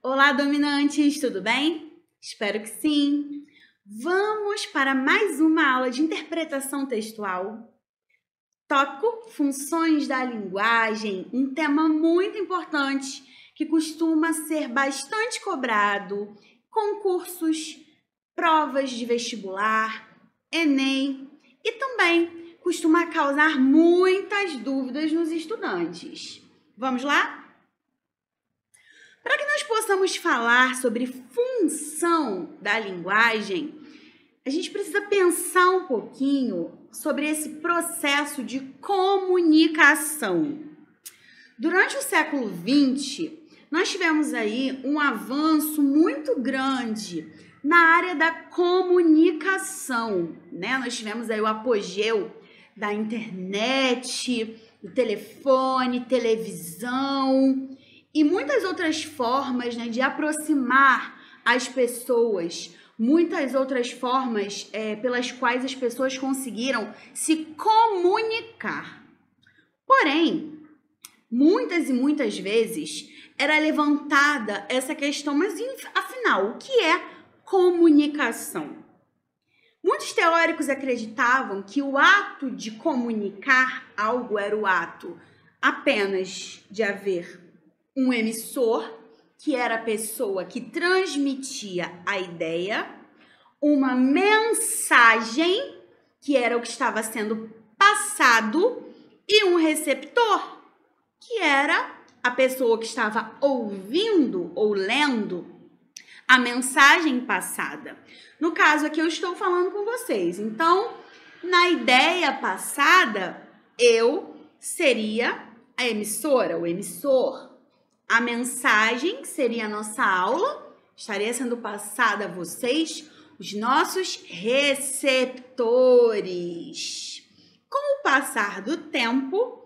Olá, dominantes, tudo bem? Espero que sim. Vamos para mais uma aula de interpretação textual. Tópico: funções da linguagem, um tema muito importante que costuma ser bastante cobrado, concursos, provas de vestibular, Enem e também costuma causar muitas dúvidas nos estudantes. Vamos lá? Para que nós possamos falar sobre função da linguagem, a gente precisa pensar um pouquinho sobre esse processo de comunicação. Durante o século XX, nós tivemos aí um avanço muito grande na área da comunicação, né? Nós tivemos aí o apogeu da internet, do telefone, televisão e muitas outras formas, né, de aproximar as pessoas, muitas outras formas pelas quais as pessoas conseguiram se comunicar. Porém, muitas e muitas vezes era levantada essa questão, mas afinal, o que é comunicação? Muitos teóricos acreditavam que o ato de comunicar algo era o ato apenas de haver um emissor, que era a pessoa que transmitia a ideia, uma mensagem, que era o que estava sendo passado, e um receptor, que era a pessoa que estava ouvindo ou lendo a mensagem passada. No caso aqui, eu estou falando com vocês. Então, na ideia passada, eu seria a emissora, o emissor. A mensagem, que seria a nossa aula, estaria sendo passada a vocês, os nossos receptores. Com o passar do tempo,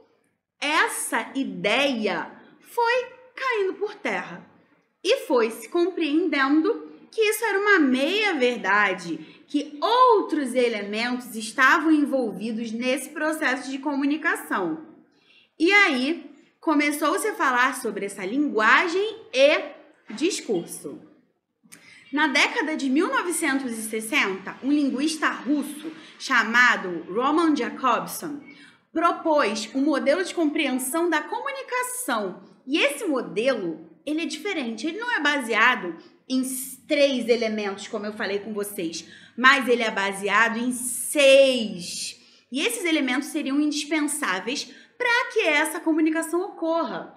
essa ideia foi caindo por terra e foi se compreendendo que isso era uma meia-verdade, que outros elementos estavam envolvidos nesse processo de comunicação. E aí, começou-se a falar sobre essa linguagem e discurso. Na década de 1960, um linguista russo chamado Roman Jakobson propôs um modelo de compreensão da comunicação. E esse modelo, ele é diferente, ele não é baseado em 3 elementos, como eu falei com vocês, mas ele é baseado em 6. E esses elementos seriam indispensáveis para que essa comunicação ocorra.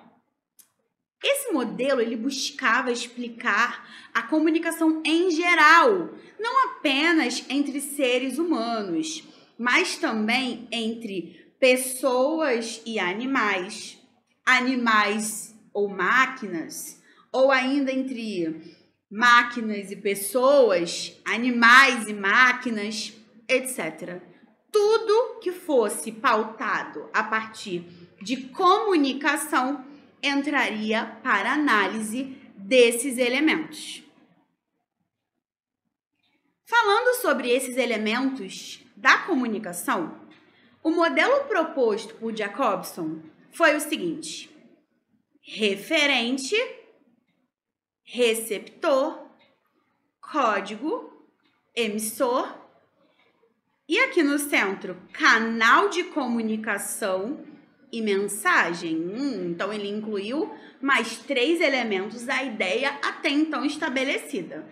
Esse modelo, ele buscava explicar a comunicação em geral, não apenas entre seres humanos, mas também entre pessoas e animais, animais ou máquinas, ou ainda entre máquinas e pessoas, animais e máquinas, etc. Tudo que fosse pautado a partir de comunicação entraria para análise desses elementos. Falando sobre esses elementos da comunicação, o modelo proposto por Jakobson foi o seguinte: referente, receptor, código, emissor, e aqui no centro, canal de comunicação e mensagem. Então, ele incluiu mais 3 elementos da ideia até então estabelecida.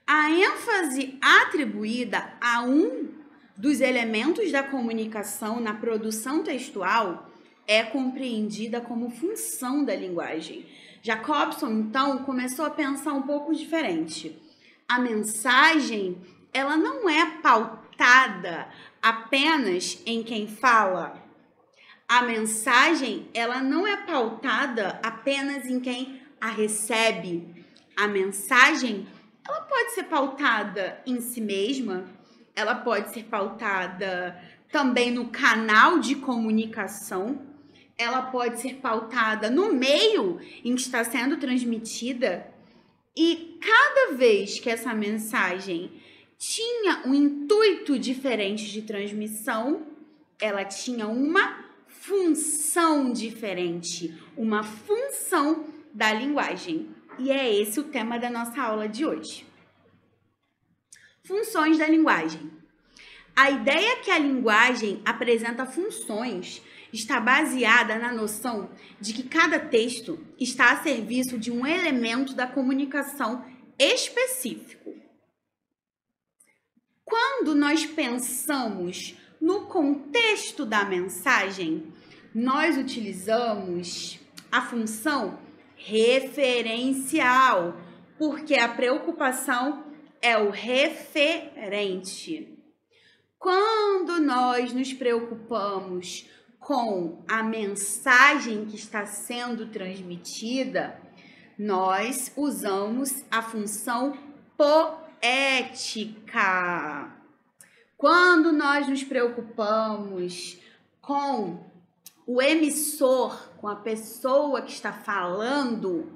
A ênfase atribuída a um dos elementos da comunicação na produção textual é compreendida como função da linguagem. Jakobson, então, começou a pensar um pouco diferente. A mensagem, ela não é pautada apenas em quem fala. A mensagem, ela não é pautada apenas em quem a recebe. A mensagem, ela pode ser pautada em si mesma, ela pode ser pautada também no canal de comunicação, ela pode ser pautada no meio em que está sendo transmitida, e cada vez que essa mensagem tinha um intuito diferente de transmissão, ela tinha uma função diferente, uma função da linguagem. E é esse o tema da nossa aula de hoje. Funções da linguagem. A ideia que a linguagem apresenta funções está baseada na noção de que cada texto está a serviço de um elemento da comunicação específico. Quando nós pensamos no contexto da mensagem, nós utilizamos a função referencial, porque a preocupação é o referente. Quando nós nos preocupamos com a mensagem que está sendo transmitida, nós usamos a função poética. Quando nós nos preocupamos com o emissor, com a pessoa que está falando,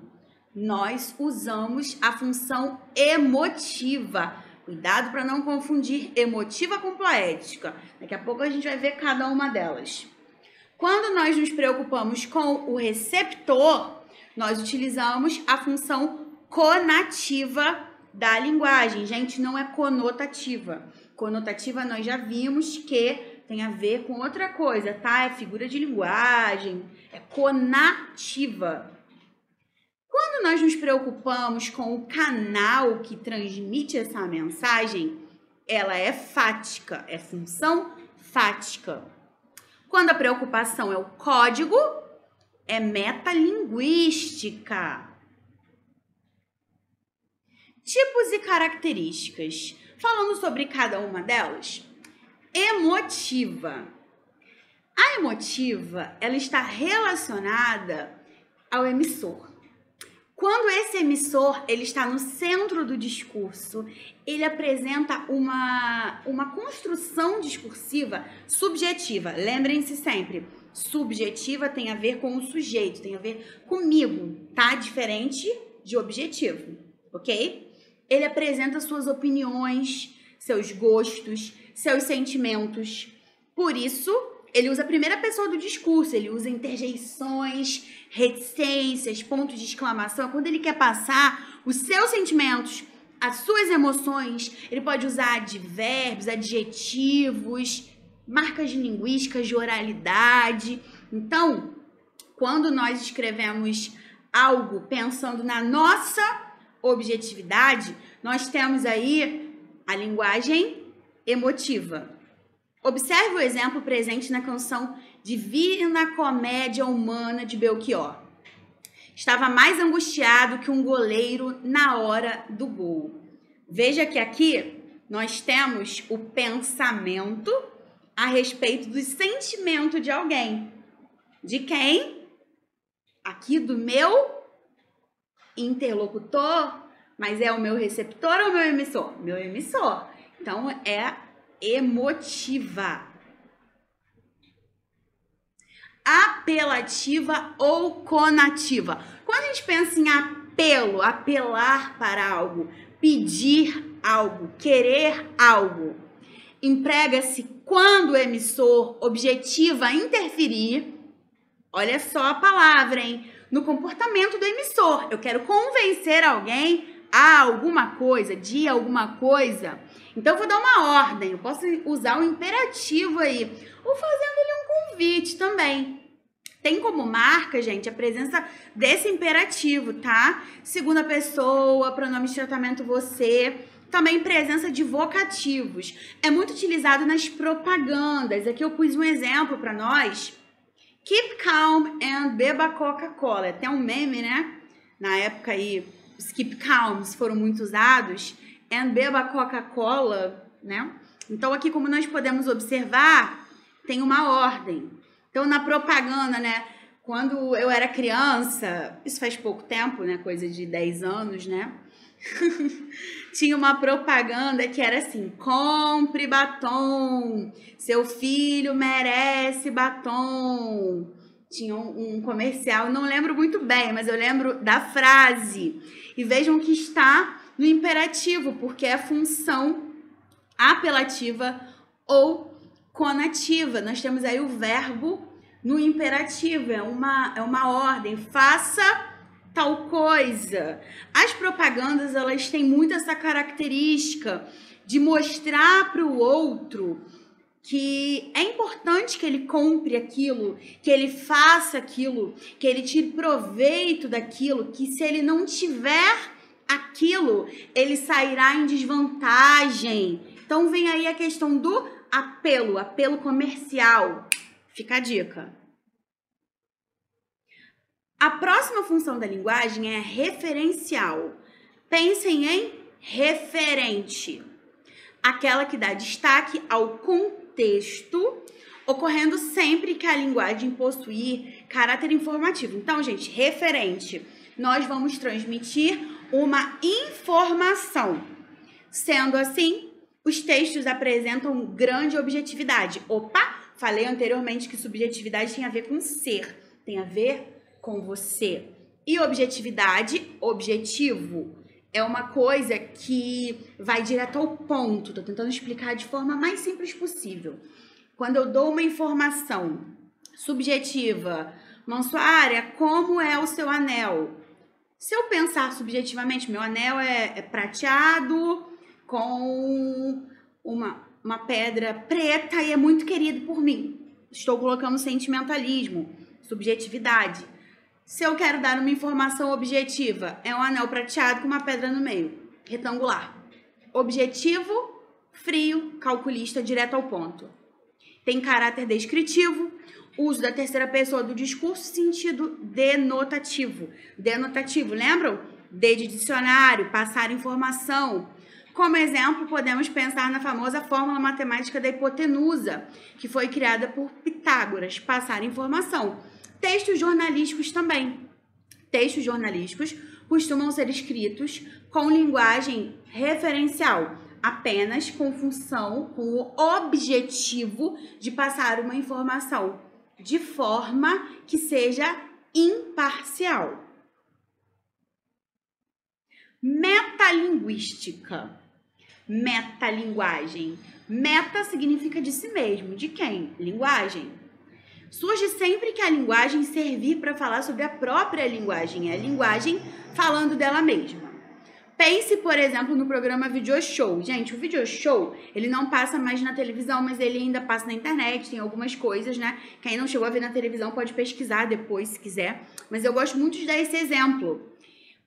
nós usamos a função emotiva. Cuidado para não confundir emotiva com poética. Daqui a pouco a gente vai ver cada uma delas. Quando nós nos preocupamos com o receptor, nós utilizamos a função conativa da linguagem. Gente, não é conotativa. Conotativa nós já vimos que tem a ver com outra coisa, tá? É figura de linguagem, é conativa. Quando nós nos preocupamos com o canal que transmite essa mensagem, ela é fática, é função fática. Quando a preocupação é o código, é metalinguística. Tipos e características. Falando sobre cada uma delas, emotiva. A emotiva, ela está relacionada ao emissor. Quando esse emissor ele está no centro do discurso, ele apresenta uma construção discursiva subjetiva. Lembrem-se sempre, subjetiva tem a ver com o sujeito, tem a ver comigo, tá? Diferente de objetivo, ok? Ele apresenta suas opiniões, seus gostos, seus sentimentos. Por isso, ele usa a primeira pessoa do discurso, ele usa interjeições, reticências, pontos de exclamação. Quando ele quer passar os seus sentimentos, as suas emoções, ele pode usar advérbios, adjetivos, marcas linguísticas de oralidade. Então, quando nós escrevemos algo pensando na nossa objetividade, nós temos aí a linguagem emotiva. Observe o exemplo presente na canção Divina Comédia Humana de Belchior. Estava mais angustiado que um goleiro na hora do gol. Veja que aqui nós temos o pensamento a respeito do sentimento de alguém. De quem? Aqui do meu interlocutor, mas é o meu receptor ou o meu emissor? Meu emissor. Então, é emotiva. Apelativa ou conativa. Quando a gente pensa em apelo, apelar para algo, pedir algo, querer algo, emprega-se quando o emissor objetiva interferir, olha só a palavra, hein? No comportamento do emissor. Eu quero convencer alguém a alguma coisa, de alguma coisa. Então, eu vou dar uma ordem. Eu posso usar o imperativo aí. Ou fazendo-lhe um convite também. Tem como marca, gente, a presença desse imperativo, tá? Segunda pessoa, pronome de tratamento você. Também presença de vocativos. É muito utilizado nas propagandas. Aqui eu pus um exemplo para nós. Keep calm and beba Coca-Cola. Tem um meme, né? Na época aí, os keep calms foram muito usados. And beba Coca-Cola, né? Então, aqui, como nós podemos observar, tem uma ordem. Então, na propaganda, né? Quando eu era criança, isso faz pouco tempo, né? Coisa de 10 anos, né? Tinha uma propaganda que era assim: compre batom, seu filho merece batom. Tinha um comercial, não lembro muito bem, mas eu lembro da frase. E vejam que está no imperativo, porque é função apelativa ou conativa. Nós temos aí o verbo no imperativo, é uma ordem. Faça tal coisa. As propagandas, elas têm muito essa característica de mostrar para o outro que é importante que ele compre aquilo, que ele faça aquilo, que ele tire proveito daquilo, que se ele não tiver aquilo, ele sairá em desvantagem. Então vem aí a questão do apelo comercial. Fica a dica. A próxima função da linguagem é referencial. Pensem em referente. Aquela que dá destaque ao contexto, ocorrendo sempre que a linguagem possuir caráter informativo. Então, gente, referente. Nós vamos transmitir uma informação. Sendo assim, os textos apresentam grande objetividade. Opa! Falei anteriormente que subjetividade tem a ver com ser, tem a ver com você. E objetividade, objetivo, é uma coisa que vai direto ao ponto. Tô tentando explicar de forma mais simples possível. Quando eu dou uma informação subjetiva, Mansuária, como é o seu anel? Se eu pensar subjetivamente, meu anel é prateado com uma pedra preta e é muito querido por mim. Estou colocando sentimentalismo, subjetividade. Se eu quero dar uma informação objetiva, é um anel prateado com uma pedra no meio, retangular. Objetivo, frio, calculista, direto ao ponto. Tem caráter descritivo, uso da terceira pessoa do discurso, sentido denotativo. Denotativo, lembram? D de dicionário, passar informação. Como exemplo, podemos pensar na famosa fórmula matemática da hipotenusa, que foi criada por Pitágoras, passar informação. Textos jornalísticos também. Textos jornalísticos costumam ser escritos com linguagem referencial, apenas com função, com o objetivo de passar uma informação de forma que seja imparcial. Metalinguística. Metalinguagem. Meta significa de si mesmo. De quem? Linguagem. Surge sempre que a linguagem servir para falar sobre a própria linguagem. É a linguagem falando dela mesma. Pense, por exemplo, no programa Video Show. Gente, o Video Show, ele não passa mais na televisão, mas ele ainda passa na internet, tem algumas coisas, né? Quem não chegou a ver na televisão pode pesquisar depois, se quiser. Mas eu gosto muito de dar esse exemplo.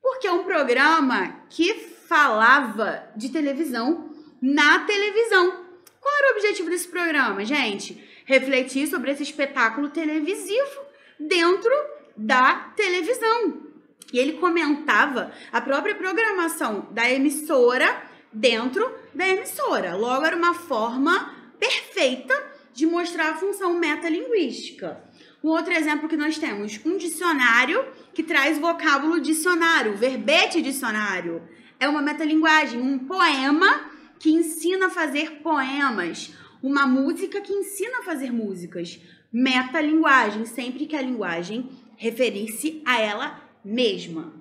Porque é um programa que falava de televisão na televisão. Qual era o objetivo desse programa, gente? Refletir sobre esse espetáculo televisivo dentro da televisão. E ele comentava a própria programação da emissora dentro da emissora. Logo, era uma forma perfeita de mostrar a função metalinguística. Um outro exemplo que nós temos, um dicionário que traz vocábulo dicionário, verbete dicionário. É uma metalinguagem, um poema que ensina a fazer poemas, uma música que ensina a fazer músicas. Metalinguagem, sempre que a linguagem referir-se a ela mesma.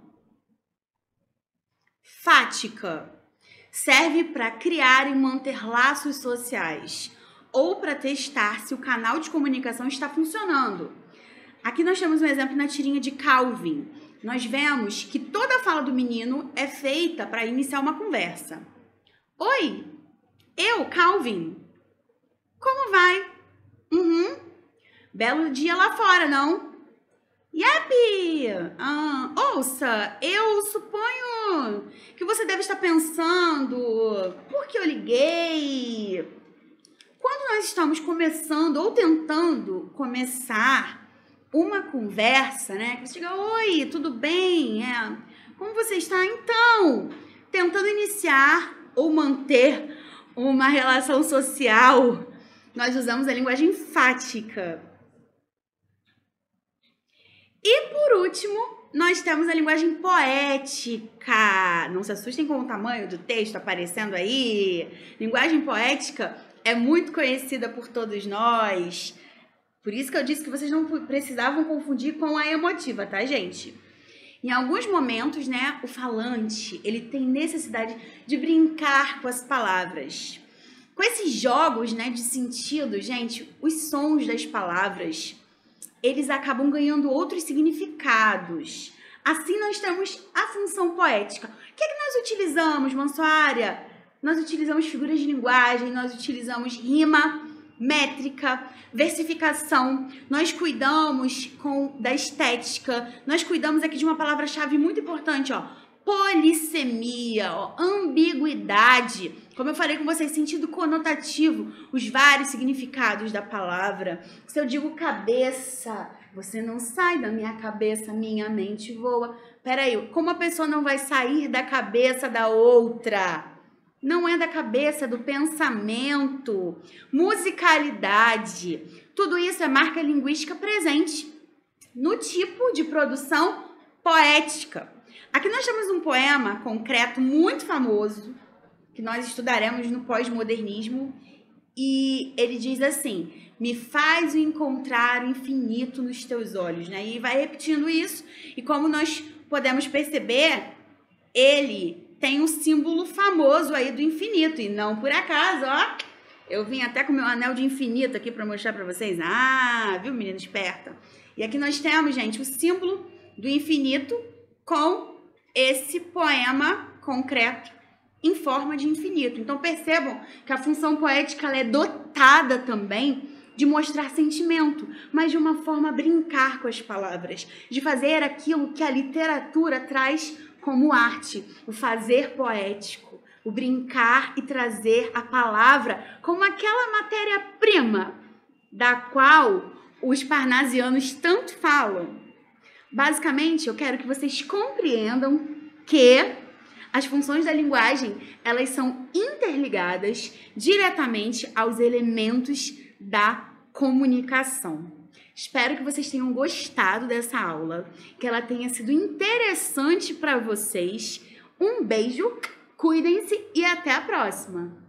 Fática. Serve para criar e manter laços sociais ou para testar se o canal de comunicação está funcionando. Aqui nós temos um exemplo na tirinha de Calvin. Nós vemos que toda a fala do menino é feita para iniciar uma conversa. Oi, eu, Calvin. Como vai? Belo dia lá fora, não? Yep! Ouça, eu suponho que você deve estar pensando, por que eu liguei? Quando nós estamos começando ou tentando começar uma conversa, né? Você diga, oi, tudo bem? Como você está? Então, tentando iniciar ou manter uma relação social, nós usamos a linguagem fática. E por último, nós temos a linguagem poética. Não se assustem com o tamanho do texto aparecendo aí. Linguagem poética é muito conhecida por todos nós. Por isso que eu disse que vocês não precisavam confundir com a emotiva, tá, gente? Em alguns momentos, né, o falante, ele tem necessidade de brincar com as palavras. Com esses jogos, né, de sentido, gente, os sons das palavras, eles acabam ganhando outros significados. Assim nós temos a função poética. O que é que nós utilizamos, Mansuária? Nós utilizamos figuras de linguagem, nós utilizamos rima, métrica, versificação, nós cuidamos da estética, nós cuidamos aqui de uma palavra-chave muito importante, ó, polissemia, ó, ambiguidade, como eu falei com vocês, sentido conotativo, os vários significados da palavra. Se eu digo cabeça, você não sai da minha cabeça, minha mente voa. Peraí, como a pessoa não vai sair da cabeça da outra? Não é da cabeça, do pensamento. Musicalidade. Tudo isso é marca linguística presente no tipo de produção poética. Aqui nós temos um poema concreto muito famoso, que nós estudaremos no pós-modernismo, e ele diz assim: me faz encontrar o infinito nos teus olhos, né? E vai repetindo isso, e como nós podemos perceber, ele tem um símbolo famoso aí do infinito, e não por acaso, ó. Eu vim até com meu anel de infinito aqui para mostrar para vocês. Ah, viu, menina esperta? E aqui nós temos, gente, o símbolo do infinito com esse poema concreto em forma de infinito. Então percebam que a função poética ela é dotada também de mostrar sentimento, mas de uma forma a brincar com as palavras, de fazer aquilo que a literatura traz como arte, o fazer poético, o brincar e trazer a palavra como aquela matéria-prima da qual os parnasianos tanto falam. Basicamente, eu quero que vocês compreendam que as funções da linguagem, elas são interligadas diretamente aos elementos da comunicação. Espero que vocês tenham gostado dessa aula, que ela tenha sido interessante para vocês. Um beijo, cuidem-se e até a próxima!